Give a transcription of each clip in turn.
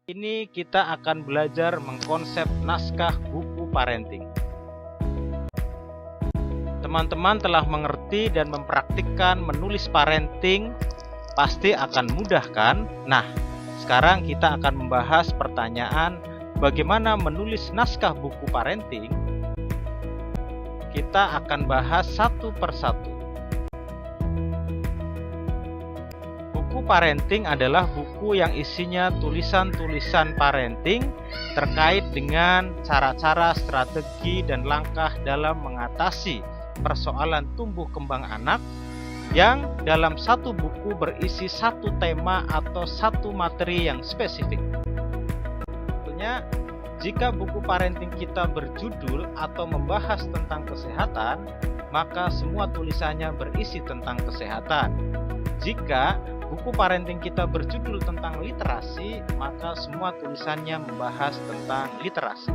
Ini kita akan belajar mengkonsep naskah buku parenting. Teman-teman telah mengerti dan mempraktikkan menulis parenting, pasti akan mudah kan? Nah, sekarang kita akan membahas pertanyaan bagaimana menulis naskah buku parenting. Kita akan bahas satu persatu. Buku parenting adalah buku yang isinya tulisan-tulisan parenting terkait dengan cara-cara, strategi, dan langkah dalam mengatasi persoalan tumbuh kembang anak yang dalam satu buku berisi satu tema atau satu materi yang spesifik. Tentunya, jika buku parenting kita berjudul atau membahas tentang kesehatan, maka semua tulisannya berisi tentang kesehatan. Jika buku parenting kita berjudul tentang literasi, maka semua tulisannya membahas tentang literasi.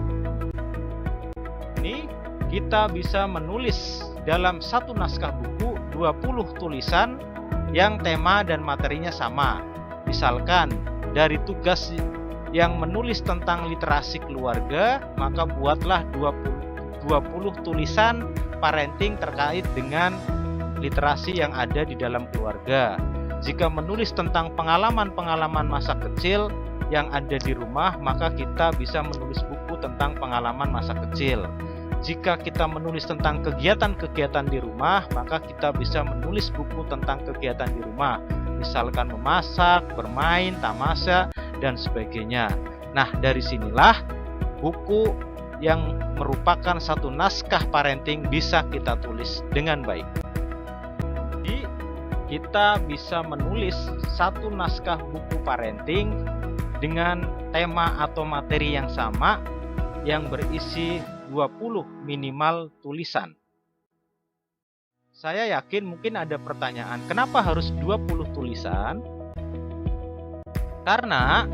Ini kita bisa menulis dalam satu naskah buku 20 tulisan yang tema dan materinya sama. Misalkan dari tugas yang menulis tentang literasi keluarga, maka buatlah 20 tulisan parenting terkait dengan literasi yang ada di dalam keluarga. Jika menulis tentang pengalaman-pengalaman masa kecil yang ada di rumah, maka kita bisa menulis buku tentang pengalaman masa kecil. Jika kita menulis tentang kegiatan-kegiatan di rumah, maka kita bisa menulis buku tentang kegiatan di rumah. Misalkan memasak, bermain, tamasya, dan sebagainya. Nah, dari sinilah buku yang merupakan satu naskah parenting bisa kita tulis dengan baik. Jadi, kita bisa menulis satu naskah buku parenting dengan tema atau materi yang sama yang berisi 20 minimal tulisan. Saya yakin mungkin ada pertanyaan, kenapa harus 20 tulisan? Karena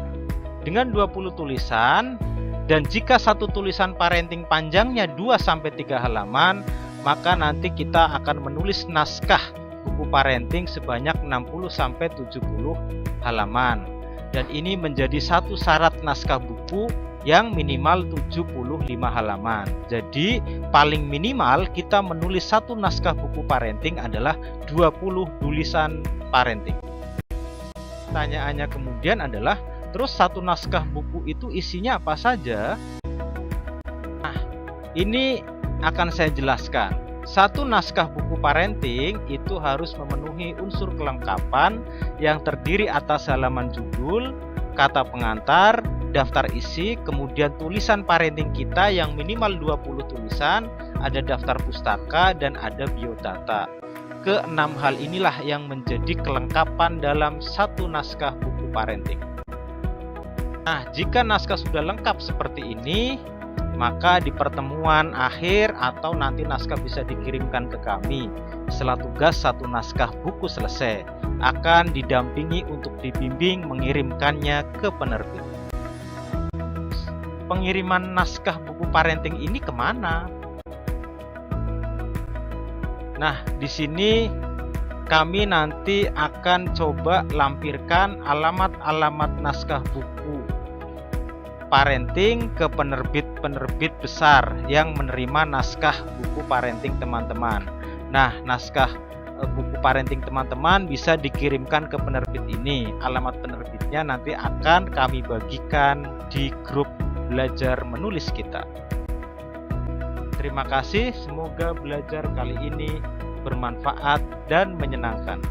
dengan 20 tulisan dan jika satu tulisan parenting panjangnya 2-3 halaman, maka nanti kita akan menulis naskah buku parenting sebanyak 60-70 halaman. Dan ini menjadi satu syarat naskah buku yang minimal 75 halaman. Jadi paling minimal kita menulis satu naskah buku parenting adalah 20 tulisan parenting. Pertanyaannya kemudian adalah, terus satu naskah buku itu isinya apa saja? Nah, ini akan saya jelaskan. Satu naskah buku parenting itu harus memenuhi unsur kelengkapan yang terdiri atas halaman judul, kata pengantar, daftar isi, kemudian tulisan parenting kita yang minimal 20 tulisan, ada daftar pustaka, dan ada biodata. Keenam hal inilah yang menjadi kelengkapan dalam satu naskah buku parenting. Nah, jika naskah sudah lengkap seperti ini, maka di pertemuan akhir atau nanti naskah bisa dikirimkan ke kami. Setelah tugas satu naskah buku selesai, akan didampingi untuk dibimbing mengirimkannya ke penerbit. Pengiriman naskah buku parenting ini kemana? Nah, di sini kami nanti akan coba lampirkan alamat-alamat naskah buku parenting ke penerbit-penerbit besar yang menerima naskah buku parenting teman-teman. Nah, naskah buku parenting teman-teman bisa dikirimkan ke penerbit ini. Alamat penerbitnya nanti akan kami bagikan di grup belajar menulis kita. Terima kasih, semoga belajar kali ini bermanfaat dan menyenangkan.